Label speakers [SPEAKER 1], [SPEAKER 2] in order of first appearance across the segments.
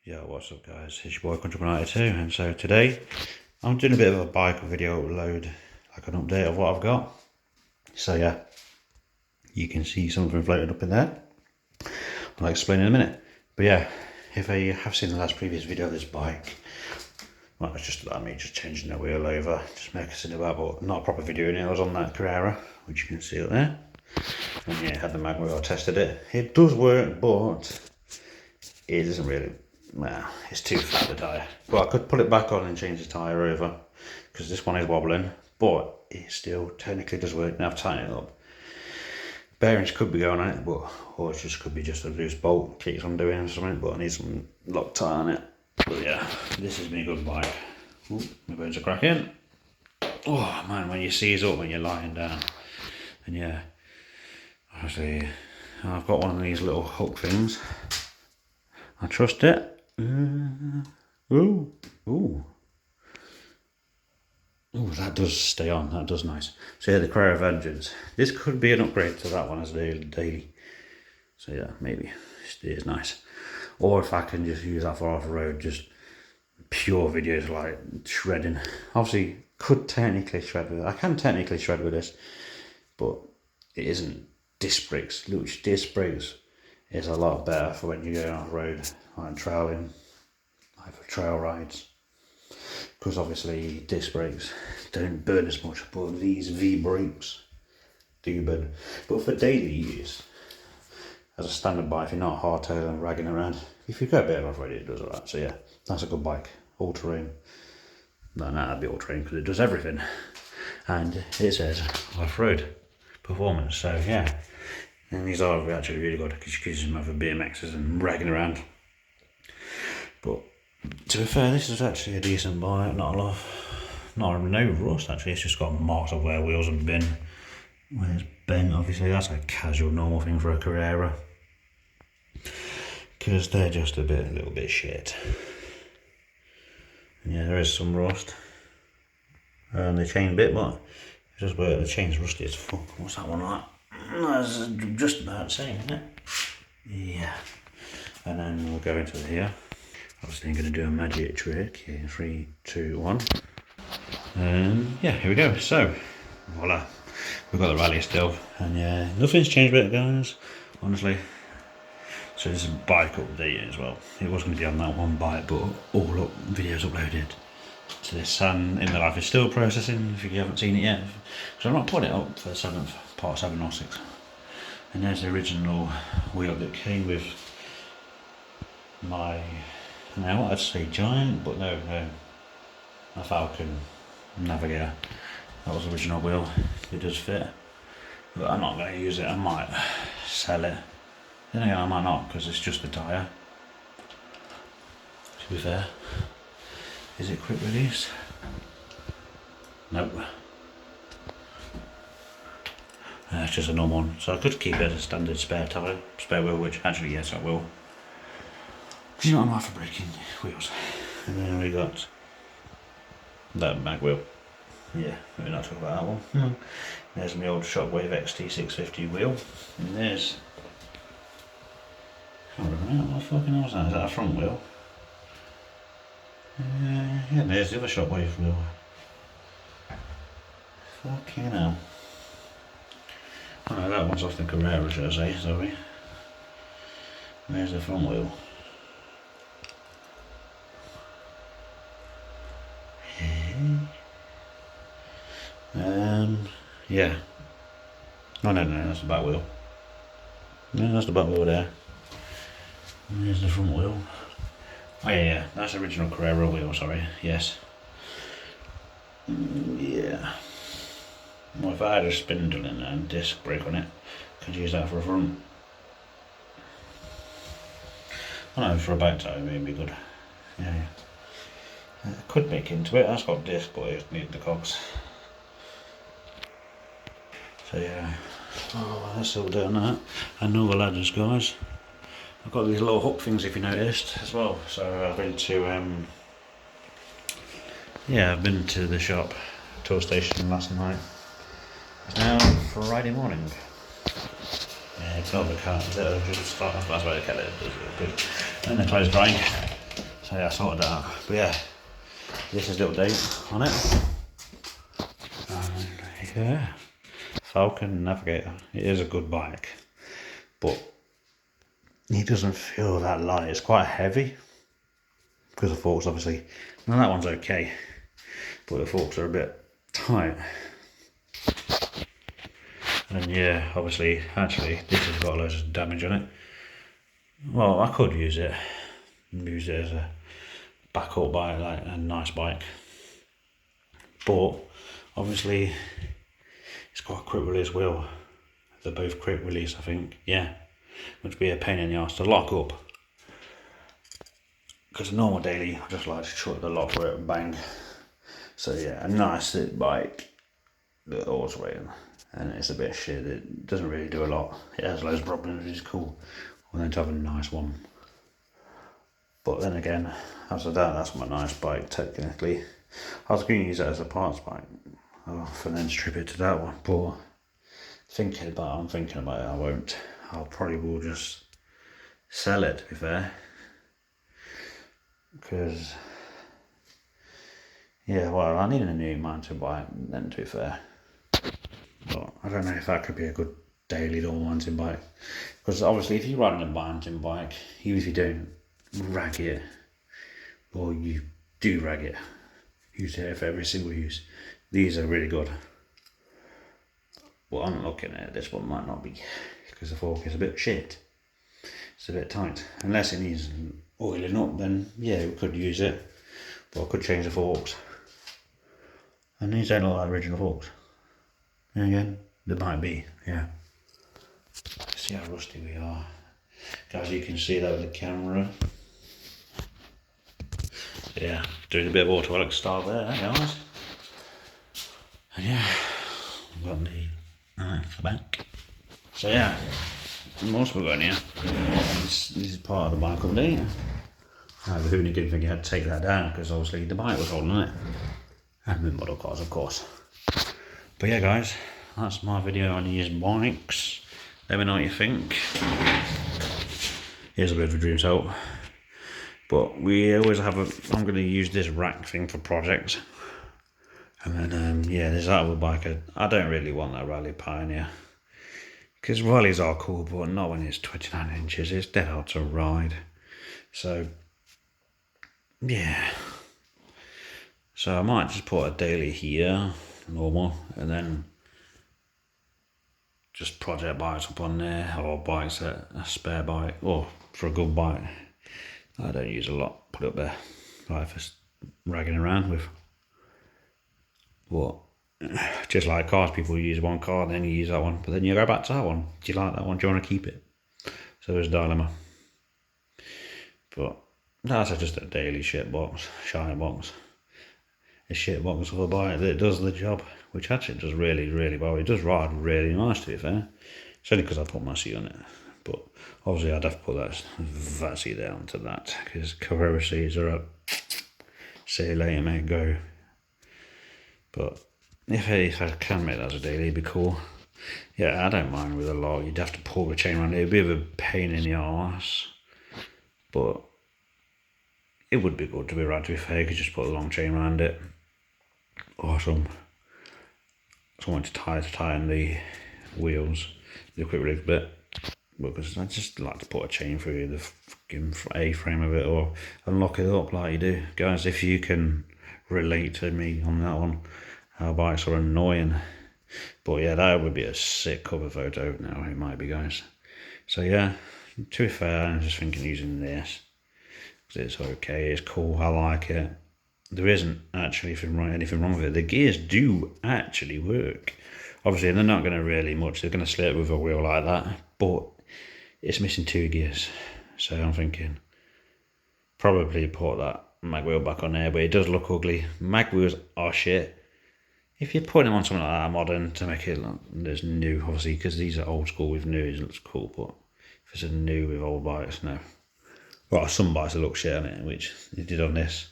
[SPEAKER 1] Yo, what's up guys, it's your boy Country92, and so today I'm doing a bit of a bike video upload, like an update of what I've got. So yeah, you can see something floating up in there. I'll explain in a minute. But yeah, if you have seen the last previous video of this bike, well, it's just like me just changing the wheel over, just messing about, but not a proper video in it. I was on that Carrera, which you can see up there. And yeah, had the mag wheel, I tested it. It does work, but it doesn't really, well, it's too fat, the tyre. But I could pull it back on and change the tyre over, because this one is wobbling, but it still technically does work. Now I've tightened it up. Bearings could be going on it, but or it just could be just a loose bolt keeps on doing or something, but I need some Loctite on it. But yeah, this has been a good bike. Ooh, my bones are cracking. Oh man, when you seize up when you're lying down. And yeah, obviously I've got one of these little hook things. I trust it. Ooh. Oh, that does stay on. That does nice. So yeah, the Carrera Vengeance. This could be an upgrade to that one as a daily. So yeah, maybe it is nice. Or if I can just use that for off-road, just pure videos like shredding. Obviously, could technically shred with it. I can technically shred with this, but it isn't disc brakes. Which disc brakes is a lot better for when you're going off-road, like trailing, like for trail rides. Because obviously disc brakes don't burn as much, but these V brakes do burn. But for daily use, as a standard bike, if you're not hardtailing and ragging around, if you go a bit off-road, it does alright. So yeah, that's a good bike. All-terrain. No, that'd be all-terrain because it does everything. And it says off-road performance. So yeah, and these are actually really good because you can use them for BMXs and ragging around. But to be fair, this is actually a decent bike. No rust actually. It's just got marks of where wheels have been. When it's bent, obviously that's a casual, normal thing for a Carrera, because they're just a little bit shit. And yeah, there is some rust. And the chain bit, but it's just where the chain's rusty as fuck. What's that one like? That's just about the same, isn't it? Yeah. And then we'll go into here. Obviously I'm going to do a magic trick here. 3, 2, 1. And yeah, here we go. So voila, we've got the rally still, and yeah, nothing's changed with it guys, honestly. So this is a bike update as well. It was going to be on that one bike, but all up videos uploaded to this, and in the life is still processing if you haven't seen it yet. So I'm not putting it up for the 7th, part 7 or 6. And there's the original wheel that came with my, now I'd say Giant, but no, a Falcon Navigator. That was the original wheel. It does fit, but I'm not going to use it. I might sell it. Then again, I might not, because it's just the tyre. To be fair, is it quick release? Nope. It's just a normal one, so I could keep it as a standard spare tyre, spare wheel, which actually yes I will. You know, I'm out for breaking wheels. And then we got that mag wheel. Yeah, we're not talking about that one. There's my old Shockwave XT650 wheel. And there's, I can't remember what the fucking hell is that? Is that a front wheel? Yeah, there's the other Shockwave wheel. Fucking hell. Oh no, that one's off the Carrera, should I say, sorry. There's the front wheel. Yeah. Oh no, that's the back wheel. No, that's the back wheel there. And there's the front wheel. Oh yeah, that's the original Carrera wheel, sorry, yes. Yeah. Well, if I had a spindle in there and disc brake on it, I could use that for a front. I know, for a back tire it would be good. Yeah. I could make into it, that's got disc, but it needs the cogs. So yeah, that's all done that. And all the ladders guys. I've got these little hook things if you noticed as well. So I've been to I've been to the shop, tour station last night. It's now Friday morning. Yeah, it's not the car, that's why the kettle is good. And the clothes drying. So yeah, I sorted that out. But yeah, this is the update on it. And yeah, Falcon Navigator. It is a good bike, but it doesn't feel that light. It's quite heavy because the forks, obviously. Now that one's okay, but the forks are a bit tight. And yeah, obviously, actually, this has got loads of damage on it. Well, I could use it as a backup bike, like a nice bike. But obviously, it's got a quick release wheel. They're both quick release, I think. Yeah, which would be a pain in the arse to lock up. Because a normal daily, I just like to shut the lock for it and bang. So yeah, a nice bike, the horse rail, and it's a bit shit. It doesn't really do a lot. It has loads of problems, which is cool. And then to have a nice one. But then again, after that, that's my nice bike technically. I was going to use it as a parts bike, and then strip it to that one. But I'm thinking about it. I won't. I'll probably will just sell it. To be fair, because yeah, well, I need a new mountain bike. Then to be fair, but I don't know if that could be a good daily or mountain bike. Because obviously, if you're riding a mountain bike, even if you don't rag it, or you do rag it, use it for every single use. These are really good. Well, I'm looking at it, this one might not be, because the fork is a bit shit. It's a bit tight. Unless it needs oiling up, then yeah, we could use it. But I could change the forks. And these don't look like original forks. And again, there might be, yeah. See how rusty we are. Guys, you can see that with the camera. Yeah, doing a bit of automatic start there, guys. And yeah, I've got the back. So yeah, what else we got in here? This is part of the bike update. The Hooney didn't think he had to take that down because obviously the bike was holding it. And the model cars, of course. But yeah, guys, that's my video on used bikes. Let me know what you think. Here's a bit of a dream help. But we always have I'm going to use this rack thing for projects. And then, yeah, there's that other bike. I don't really want that Rally Pioneer. Because rallies are cool, but not when it's 29 inches. It's dead hard to ride. So, yeah. So I might just put a daily here, normal, and then just project bikes up on there, or bikes that a spare bike, or for a good bike. I don't use a lot, put it up there, like for ragging around with. But just like cars, people use one car, then you use that one, but then you go back to that one. Do you like that one? Do you want to keep it? So there's a dilemma. But that's just a daily shit box, shiny box. A shit box of a bike that does the job, which actually does really, really well. It does ride really nice, to be fair. It's only because I put my seat on it. But obviously I'd have to put that seat down to that, because Carrera seats are up. See you later, mate, go. But if I can make that as a daily, it'd be cool. Yeah, I don't mind with a lot. You'd have to pull the chain around it. It'd be a bit of a pain in the arse. But it would be good to be right, to be fair. You could just put a long chain around it. Or something to tie in the wheels, the quick release bit. Because I just like to put a chain through the fucking A-frame of it, or unlock it up like you do. Guys, if you can relate to me on that one, how bikes are annoying. But yeah, that would be a sick cover photo. Now it might be, guys. So yeah, to be fair, I'm just thinking using this. Because it's okay, it's cool, I like it. There isn't actually anything wrong with it. The gears do actually work. Obviously, they're not going to really much. They're going to slip with a wheel like that. But it's missing 2 gears. So I'm thinking probably put that mag wheel back on there. But it does look ugly. Mag wheels are shit. If you put them on something like that modern to make it look there's new, obviously, because these are old school with new, it looks cool. But if it's a new with old bikes, no. Well, some bikes that look shit on it, which they did on this.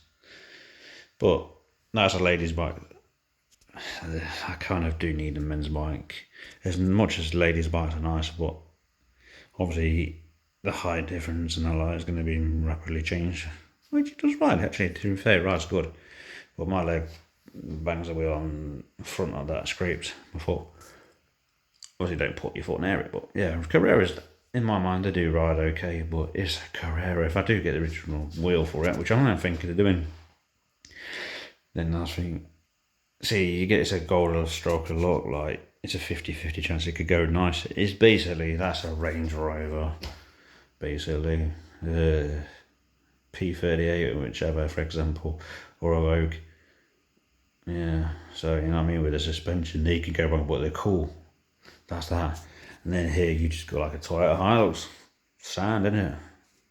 [SPEAKER 1] But that's a lady's bike. I kind of do need a men's bike. As much as ladies' bikes are nice, but obviously the height difference and the light is going to be rapidly changed. which it does right actually. To be fair, it rides good. But my leg bangs the wheel on the front of that scrapes before. Obviously, don't put your foot near it, but yeah, Carreras, in my mind, they do ride okay, but it's a Carrera. If I do get the original wheel for it, which I'm thinking of doing, then I think, see, you get it's a golden stroke of luck, like, it's a 50-50 chance it could go nice. It's basically, that's a Range Rover, basically, P38 or whichever, for example, or a Vogue. Yeah, so, you know what I mean, with the suspension, they can go wrong, but they're cool. That's that. And then here you just got like a Toyota Hilux. Sound, isn't it?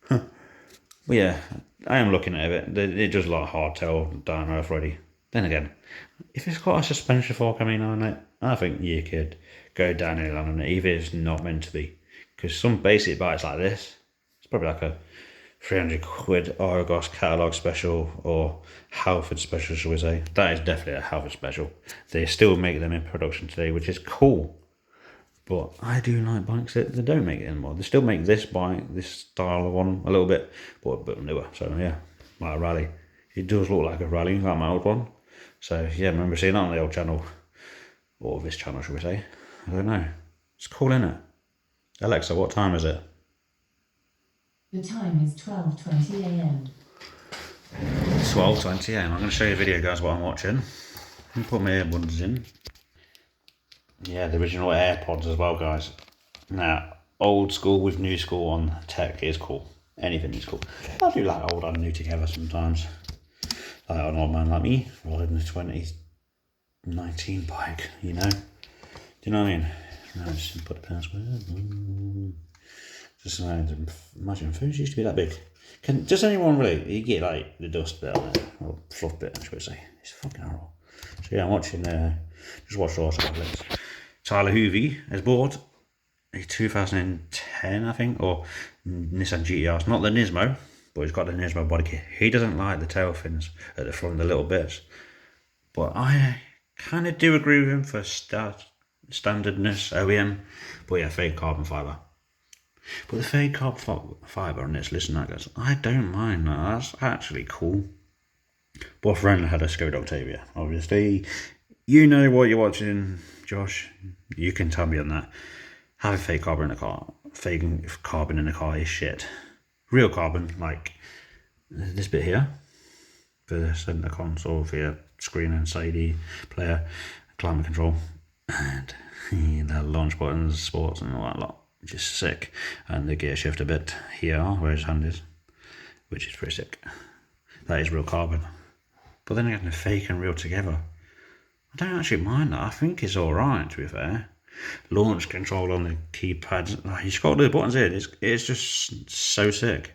[SPEAKER 1] But yeah, I am looking at it. It does like hardtail down earth ready. Then again, if it's got a suspension fork coming on it, I think you could go downhill on it, even if it's not meant to be. Because some basic bikes like this, it's probably like a 300 quid Argos catalogue special or Halford special, shall we say. That is definitely a Halford special. They still make them in production today, which is cool. But I do like bikes that they don't make it anymore. They still make this bike, this style of one, a little bit, but a bit newer. So yeah, like a rally. It does look like a rally, like my old one. So yeah, I remember seeing that on the old channel. Or this channel, should we say. I don't know. It's cool, isn't it? Alexa, what time is it?
[SPEAKER 2] The time is 12:20 a.m.
[SPEAKER 1] 12:20 a.m. I'm going to show you a video, guys, what I'm watching. I'm put my earbuds in. Yeah, the original AirPods as well, guys. Now, old school with new school on tech is cool. Anything is cool. I do like old and new together sometimes. Like an old man like me, riding a 2019 bike, you know? Do you know what I mean? No, just put the password. Just imagine phones used to be that big. Does anyone relate? You get like the dust bit on it, or fluff bit, I should say. It's fucking horrible. So yeah, I'm watching, just watched all tablets. Tyler Hoovey has bought a 2010, I think, or Nissan GTR. It's not the Nismo, but he's got the Nismo body kit. He doesn't like the tail fins at the front, the little bits. But I kind of do agree with him for standardness, OEM. But yeah, fake carbon fibre. But the fake carbon fibre on this, listen to that, guys, I don't mind that. That's actually cool. But friend had a Skoda Octavia, obviously. You know what you're watching, Josh. You can tell me on that. Having fake carbon in a car, faking carbon in a car is shit. Real carbon, like this bit here, for the centre console, for your screen and CD player, climate control, and the launch buttons, sports, and all that lot, which is sick. And the gear shifter bit here, where his hand is, which is pretty sick. That is real carbon. But then again, the fake and real together, I don't actually mind that. I think it's alright, to be fair. Launch control on the keypads. Like, you've got the buttons here. It's just so sick.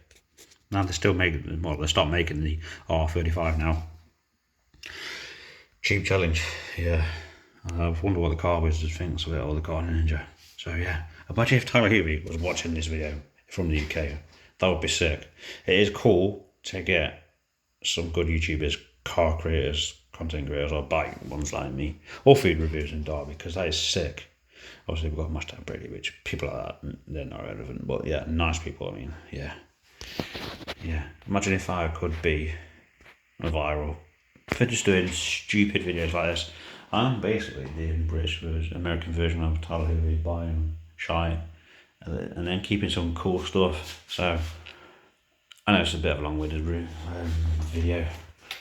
[SPEAKER 1] Now they still make, well, they stopped making the R35 now. Cheap challenge, yeah. I wonder what the car wizard thinks of it, or the car ninja. So yeah, imagine if Tyler Hoovey was watching this video from the UK. That would be sick. It is cool to get some good YouTubers, car creators, content creators, or bike ones like me, or food reviews in Derby, because that is sick. Obviously, we've got Mustang Brady, which people like that, they're not relevant, but yeah, nice people, I mean, yeah. Yeah, imagine if I could be a viral for just doing stupid videos like this. I'm basically the British version, American version of Tyler Hoovey, buying shy, and then keeping some cool stuff. So, I know it's a bit of a long-winded video,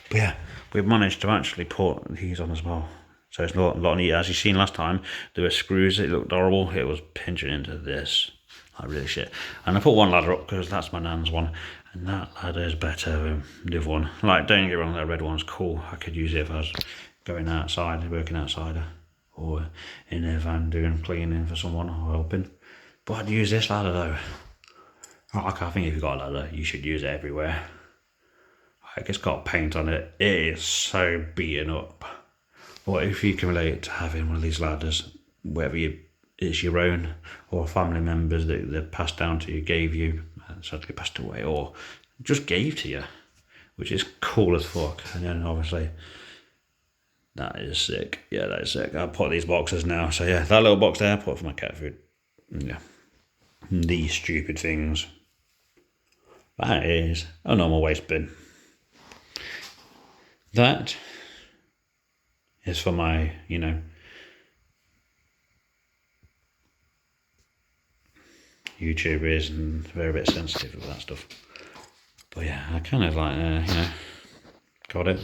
[SPEAKER 1] but yeah, we've managed to actually put these on as well. So it's a lot neater. As you've seen last time, there were screws, it looked horrible. It was pinching into this, like really shit. And I put one ladder up because that's my nan's one, and that ladder is better than the other one. Like, don't get me wrong, that red one's cool. I could use it if I was going outside, working outside, or in a van doing cleaning for someone or helping. But I'd use this ladder though. Like, I think if you've got a ladder, you should use it everywhere. Like, it's got paint on it. It is so beaten up. But if you can relate to having one of these ladders, whether it's your own or family members that they passed down to you, gave you, sadly passed away, or just gave to you, which is cool as fuck. And then obviously, that is sick. Yeah, that is sick. I'll put these boxes now. So yeah, that little box there, I put for my cat food. Yeah. These stupid things. That is a normal waste bin. that is for my, YouTubers and they're a bit sensitive with that stuff. But yeah, I kind of like, got it.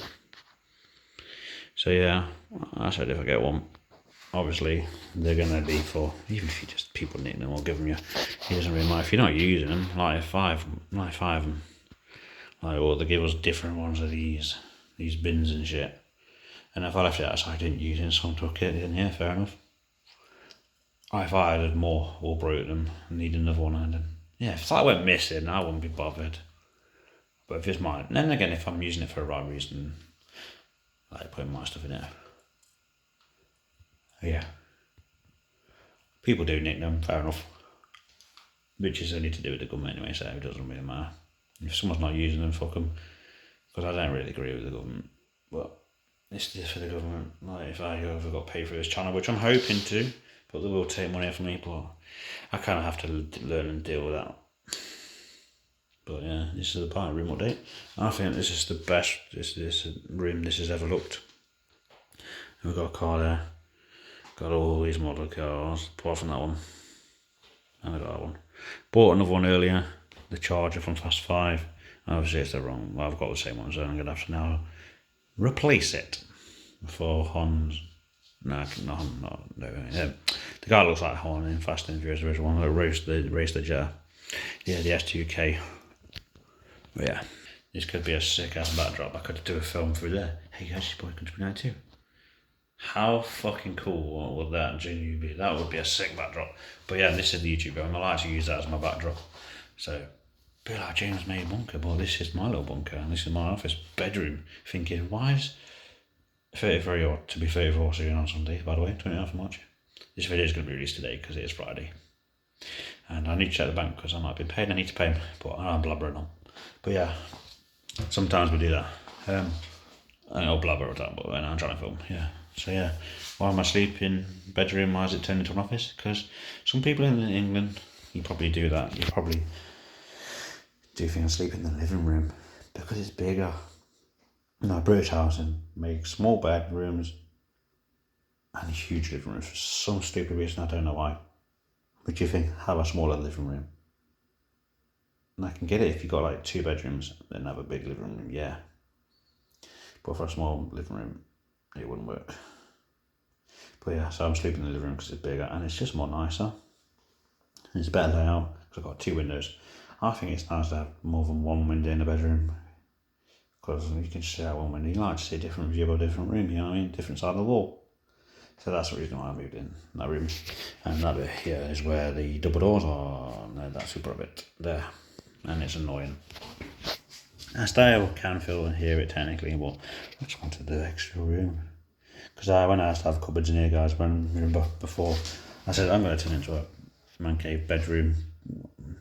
[SPEAKER 1] So yeah, I said if I get one, obviously they're going to be for, even if you just people nick them or give them you, it doesn't really matter. If you're not using them, like five of them, or they give us different ones of these bins and shit. And if I left it outside, I didn't use it, and someone took it, then yeah, fair enough. If I had more or broke them and need another one, and then yeah, if that went missing, I wouldn't be bothered. But if it's mine, then again, if I'm using it for the right reason, like putting my stuff in it, yeah. People do nick them, fair enough. Which is only to do with the government anyway, so it doesn't really matter. If someone's not using them, fuck them. Because I don't really agree with the government. But it's just for the government. Like if I ever got paid for this channel, which I'm hoping to, but they will take money from me, but I kind of have to learn and deal with that. But yeah, this is the party room update. I think this is the best this room this has ever looked. And we've got a car there. Got all these model cars, apart from that one. And I got that one. Bought another one earlier, the Charger from Fast 5. Obviously it's the wrong, well, I've got the same one, so I'm going to have to now replace it for Hon's. No. The guy looks like Hon in Fast and Furious. There is one that raced the jet. Yeah, the S2K. But yeah, this could be a sick ass backdrop. I could do a film through there. Hey guys, this boy could be now too. How fucking cool would that genuinely be? That would be a sick backdrop. But yeah, this is the YouTube room. I like to use that as my backdrop. So, be like James made bunker, but this is my little bunker, and this is my office bedroom. Thinking, why is 33 or to be 34 soon on Sunday, by the way, 29th of March. This video is going to be released today because it is Friday. And I need to check the bank because I might be paid. I need to pay him, but I'm blabbering on. But yeah, sometimes we do that. I don't blabber all the time, but when I'm trying to film, yeah. So yeah, why am I sleeping bedroom? Why is it turned into an office? Because some people in England, you probably do that. You probably do things sleep in the living room because it's bigger. No, British housing make small bedrooms and huge living rooms for some stupid reason. I don't know why. But you think have a smaller living room? And I can get it if you've got like 2 bedrooms, then have a big living room, yeah. But for a small living room, it wouldn't work. But yeah, so I'm sleeping in the living room because it's bigger and it's just more nicer. And it's better layout because I've got 2 windows. I think it's nice to have more than one window in the bedroom because you can see out one window. You like to see a different view of a different room, you know what I mean? Different side of the wall. So that's the reason why I moved in that room. And that bit here is where the double doors are. No, that's super bit there. And it's annoying. I still can feel and hear it technically, but I just wanted the extra room. Because when I asked to have cupboards in here, guys, before, I said I'm going to turn it into a man cave bedroom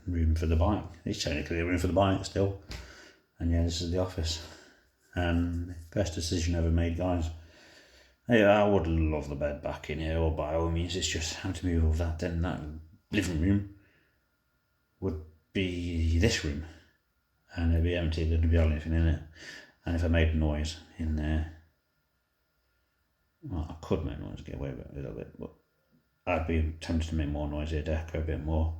[SPEAKER 1] room for the bike. It's technically a room for the bike still. And yeah, this is the office. And best decision ever made, guys. Yeah, I would love the bed back in here, or by all means, it's just having to move all that. Then that living room would be this room. And it'd be empty, there'd be anything in it. And if I made noise in there, well, I could make noise, get away with it a little bit, but I'd be tempted to make more noise here, deco a bit more.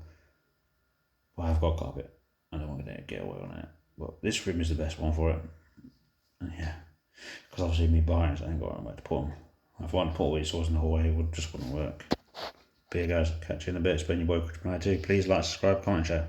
[SPEAKER 1] But I've got carpet, I don't want to get away on it. But this room is the best one for it. And yeah, because obviously me buying it, I ain't got anywhere to put them. If I wanted to put all these saws in the hallway, it just wouldn't work. But yeah guys, catch you in a bit. It's been your boy, Chris. Please like, subscribe, comment, share.